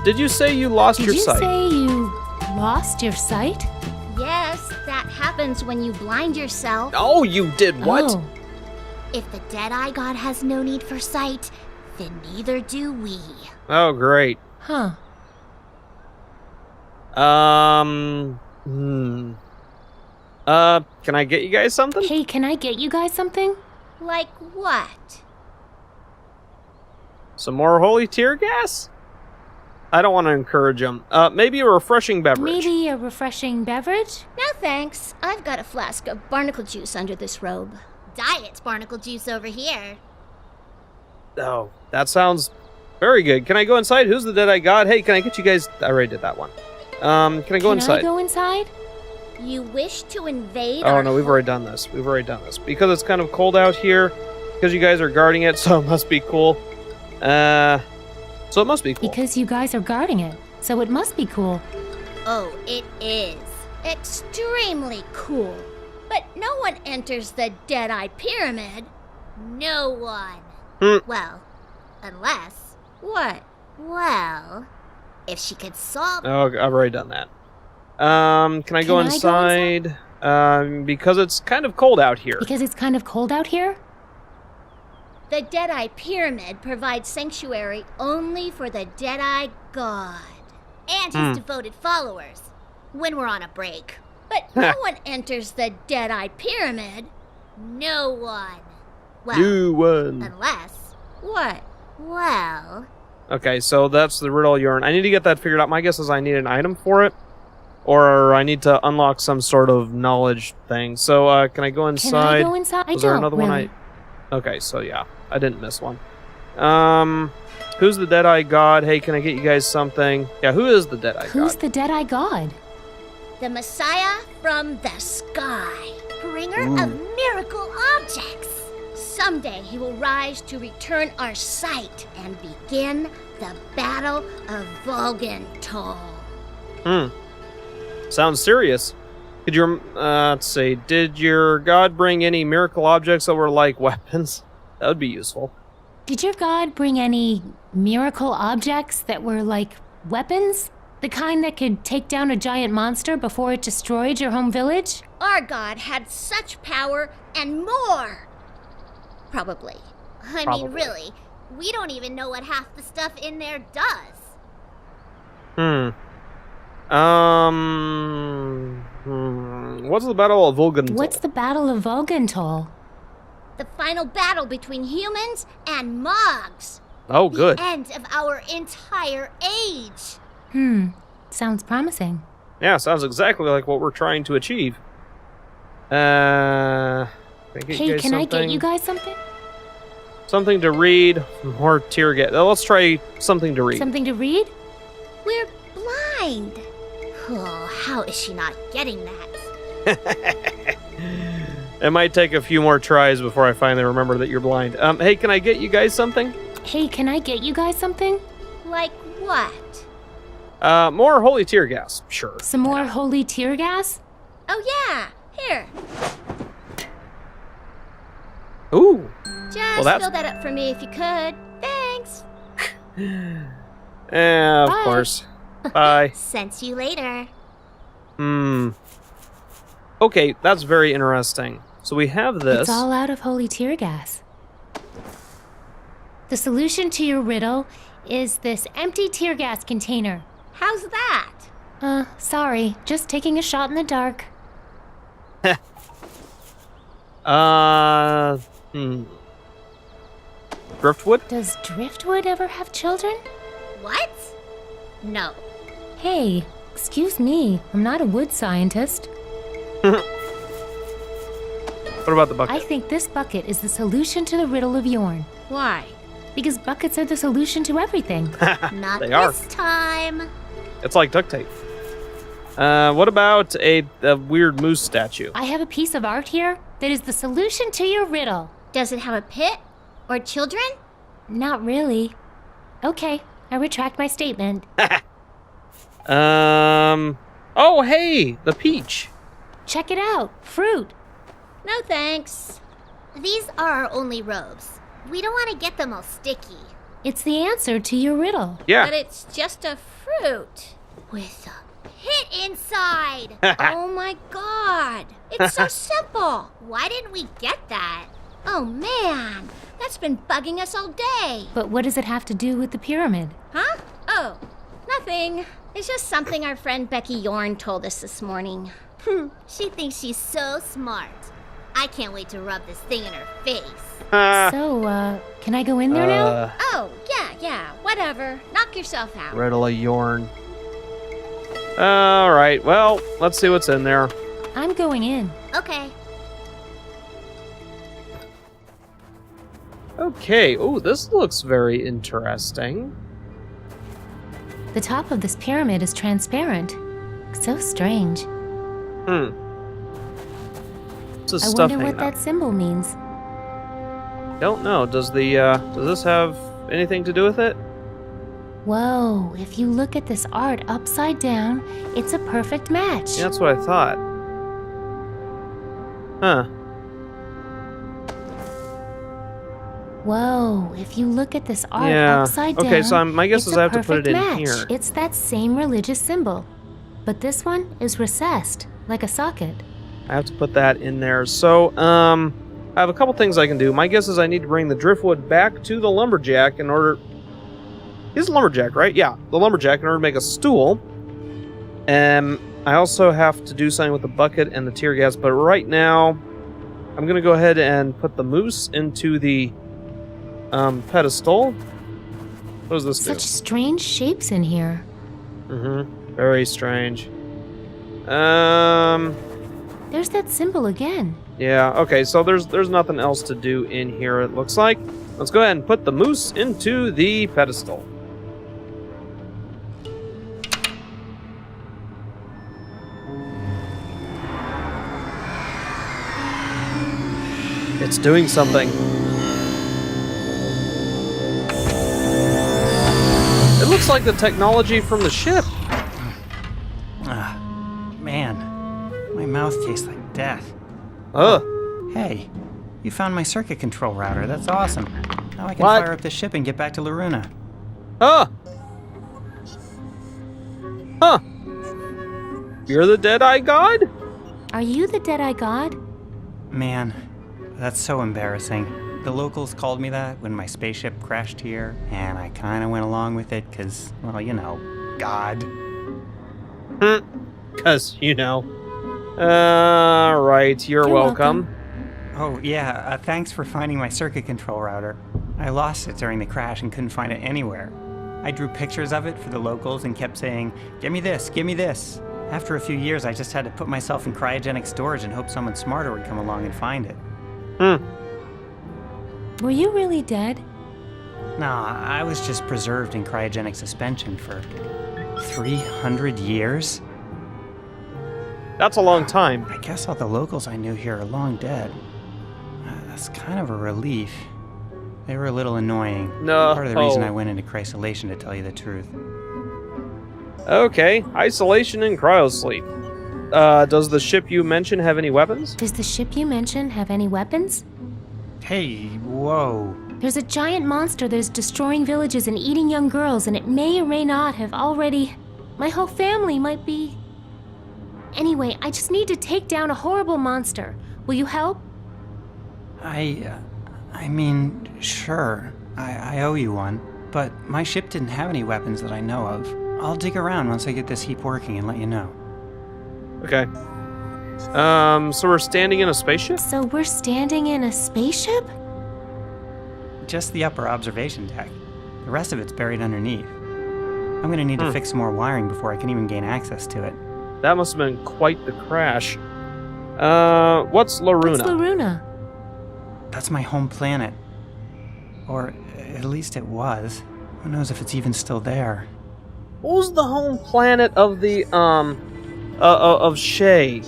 Did you say you lost your sight? Did you say you lost your sight? Yes, that happens when you blind yourself. Oh, you did what? Oh. If the Deadeye God has no need for sight, then neither do we. Oh, great. Huh. Can I get you guys something? Hey, can I get you guys something? Like what? Some more holy tear gas? I don't want to encourage them. Maybe a refreshing beverage. Maybe a refreshing beverage? No thanks. I've got a flask of barnacle juice under this robe. Diet barnacle juice over here. Oh, that sounds very good. Can I go inside? Who's the Deadeye God? Hey, can I get you guys... I already did that one. Can I go inside? Can I go inside? You wish to invade Oh, our no, we've already done this. Because it's kind of cold out here, because you guys are guarding it, so it must be cool. So it must be cool. Because you guys are guarding it, so it must be cool. Oh, it is. Extremely cool. But no one enters the Deadeye Pyramid. No one. Well, unless... What? Well, if she could solve... Oh, I've already done that. Can I go inside? Because it's kind of cold out here. Because it's kind of cold out here? The Deadeye Pyramid provides sanctuary only for the Deadeye God and his devoted followers when we're on a break. But no one enters the Deadeye Pyramid. No one. Well, You won. unless... What? Well... Okay, so that's the riddle urine. I need to get that figured out. My guess is I need an item for it. Or I need to unlock some sort of knowledge thing. So, can I go inside? Can I go inside? Was there another really. one Okay, so yeah. I didn't miss one. Who's the Deadeye God? Hey, can I get you guys something? Yeah, who is the Deadeye God? Who's the Deadeye God? The Messiah from the sky, bringer of miracle objects. Someday he will rise to return our sight and begin the Battle of Volgental. Sounds serious. Could you, let's see, did your God bring any miracle objects that were like weapons? That would be useful. Did your god bring any miracle objects that were like weapons? The kind that could take down a giant monster before it destroyed your home village? Our God had such power and more. Probably. I mean, really, we don't even know what half the stuff in there does. What's the Battle of Volgental? What's the Battle of Volgental? The final battle between humans and Mogs. Oh, good. The end of our entire age. Sounds promising. Yeah, sounds exactly like what we're trying to achieve. Hey, can I get you guys something? Something to read, or tear gas. Let's try something to read. Something to read? We're blind. Oh, how is she not getting that? It might take a few more tries before I finally remember that you're blind. Hey, can I get you guys something? Hey, can I get you guys something? Like what? More holy tear gas. Sure. Some more holy tear gas? Oh yeah, here. Ooh. Just Well, that's- fill that up for me if you could. Thanks. Yeah, of Bye. course. Bye. Sense you later. Okay, that's very interesting. So we have this. It's all out of holy tear gas. The solution to your riddle is this empty tear gas container. How's that? Sorry, just taking a shot in the dark. Driftwood? Does driftwood ever have children? What? No. Hey, excuse me, I'm not a wood scientist. What about the bucket? I think this bucket is the solution to the riddle of Yorn. Why? Because buckets are the solution to everything. Not They are. this time. It's like duct tape. What about a weird moose statue? I have a piece of art here that is the solution to your riddle. Does it have a pit? Or children? Not really. Okay, I retract my statement. Oh, hey, the peach. Check it out, fruit. No thanks. These are our only robes. We don't want to get them all sticky. It's the answer to your riddle. Yeah. But it's just a fruit with a pit inside. Oh my god. It's so simple. Why didn't we get that? Oh man, that's been bugging us all day. But what does it have to do with the pyramid? Huh? Oh, nothing. It's just something our friend Becky Yorn told us this morning. She thinks she's so smart. I can't wait to rub this thing in her face. So, can I go in there now? Oh, yeah, whatever. Knock yourself out. Riddle a Yorn. Alright, well, let's see what's in there. I'm going in. Okay. Okay, oh, this looks very interesting. The top of this pyramid is transparent. So strange. What's this I stuff wonder what hanging up? that symbol means. Don't know. Does this have anything to do with it? Whoa, if you look at this art upside down, it's a perfect match. Yeah, that's what I thought. Huh. Whoa, if you look at this art Yeah. upside down, Okay, so my guess it's is I a have to put it perfect in match. here. It's that same religious symbol. But this one is recessed, like a socket. I have to put that in there. So, I have a couple things I can do. My guess is I need to bring the driftwood back to the lumberjack in order... He's a lumberjack, right? Yeah, the lumberjack in order to make a stool. I also have to do something with the bucket and the tear gas, but right now, I'm going to go ahead and put the moose into the pedestal. What does this do? Such strange shapes in here. Very strange. There's that symbol again. Yeah, okay, so there's nothing else to do in here, it looks like. Let's go ahead and put the moose into the pedestal. It's doing something. It looks like the technology from the ship. Man, my mouth tastes like death. Ugh. Hey, you found my circuit control router. That's awesome. Now I can What? fire up the ship and get back to Loruna. Huh. Huh. You're the Deadeye God? Are you the Deadeye God? Man, that's so embarrassing. The locals called me that when my spaceship crashed here, and I kind of went along with it because, well, you know, God. Because, you know. Right, you're welcome. Oh, yeah, thanks for finding my circuit control router. I lost it during the crash and couldn't find it anywhere. I drew pictures of it for the locals and kept saying, "Give me this, give me this." After a few years, I just had to put myself in cryogenic storage and hope someone smarter would come along and find it. Were you really dead? Nah, I was just preserved in cryogenic suspension for 300 years? That's a long time. I guess all the locals I knew here are long dead. That's kind of a relief. They were a little annoying. No. Part of the reason I went into crysolation, to tell you the truth. Okay, isolation and cryosleep. Does the ship you mentioned have any weapons? Does the ship you mentioned have any weapons? Hey, whoa. There's a giant monster that is destroying villages and eating young girls, and it may or may not have already... My whole family might be... Anyway, I just need to take down a horrible monster. Will you help? I mean, sure. I owe you one. But my ship didn't have any weapons that I know of. I'll dig around once I get this heap working and let you know. Okay. So we're standing in a spaceship? So we're standing in a spaceship? Just the upper observation deck. The rest of it's buried underneath. I'm gonna need to fix some more wiring before I can even gain access to it. That must have been quite the crash. What's Loruna? What's Loruna? That's my home planet. Or at least it was. Who knows if it's even still there. What was the home planet of the, of Shay?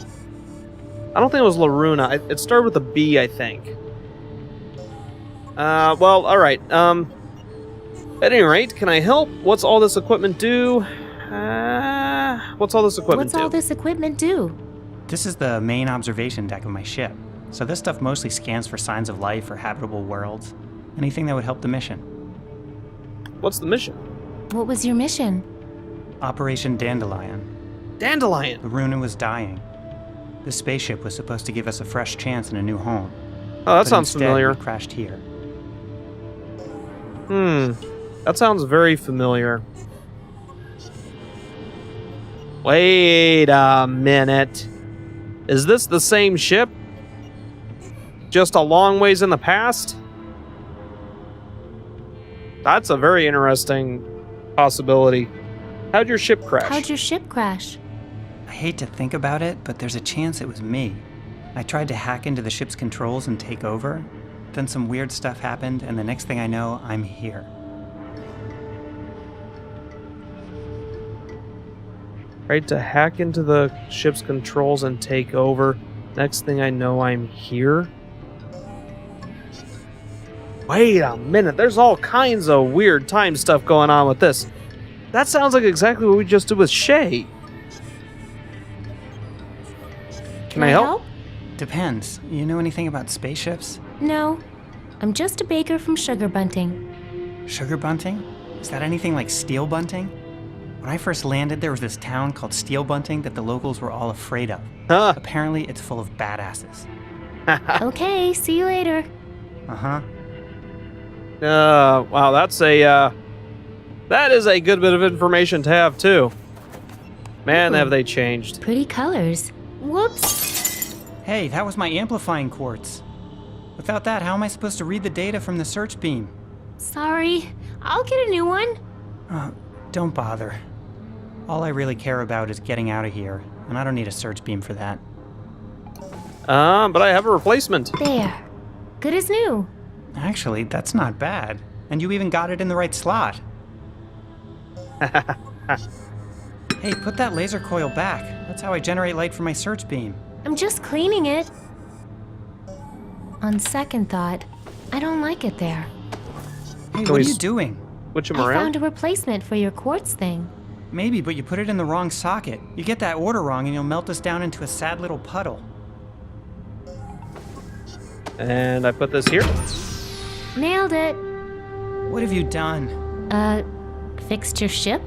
I don't think it was Loruna. It started with a B, I think. Well, alright. At any rate, can I help? What's all this equipment do? What's all this equipment What's all this equipment do? This is the main observation deck of my ship. So this stuff mostly scans for signs of life or habitable worlds. Anything that would help the mission. What's the mission? What was your mission? Operation Dandelion. Dandelion! The Runa was dying. The spaceship was supposed to give us a fresh chance and a new home. Oh, that But sounds instead, familiar. we crashed here. That sounds very familiar. Wait a minute. Is this the same ship? Just a long ways in the past? That's a very interesting possibility. How'd your ship crash? How'd your ship crash? I hate to think about it, but there's a chance it was me. I tried to hack into the ship's controls and take over. Then some weird stuff happened, and the next thing I know, I'm here. Tried to hack into the ship's controls and take over. Next thing I know, I'm here. Wait a minute, there's all kinds of weird time stuff going on with this. That sounds like exactly what we just did with Shay. Can I help? Depends. You know anything about spaceships? No. I'm just a baker from Sugar Bunting. Sugar bunting? Is that anything like steel bunting? When I first landed, there was this town called Steel Bunting that the locals were all afraid of. Huh. Apparently, it's full of badasses. Okay, see you later. Uh-huh. Wow, that is a good bit of information to have, too. Man, have they changed. Pretty colors. Whoops. Hey, that was my amplifying quartz. Without that, how am I supposed to read the data from the search beam? Sorry. I'll get a new one. Don't bother. All I really care about is getting out of here, and I don't need a search beam for that. But I have a replacement. There. Good as new. Actually, that's not bad. And you even got it in the right slot. Hey, put that laser coil back. That's how I generate light for my search beam. I'm just cleaning it. On second thought, I don't like it there. Hey, Can what we are you doing? Switch him I around. found a replacement for your quartz thing. Maybe, but you put it in the wrong socket. You get that order wrong and you'll melt us down into a sad little puddle. And I put this here. Nailed it. What have you done? Fixed your ship?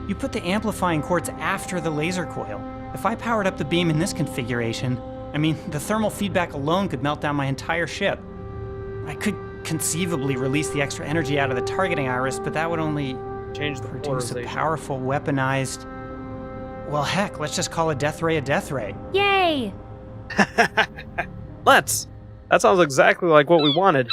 You put the amplifying quartz after the laser coil. If I powered up the beam in this configuration, I mean, the thermal feedback alone could melt down my entire ship. I could conceivably release the extra energy out of the targeting iris, but that would only Change the produce a polarization. powerful, weaponized... Well, heck, let's just call a death ray a death ray. Yay! Let's. That sounds exactly like what we wanted.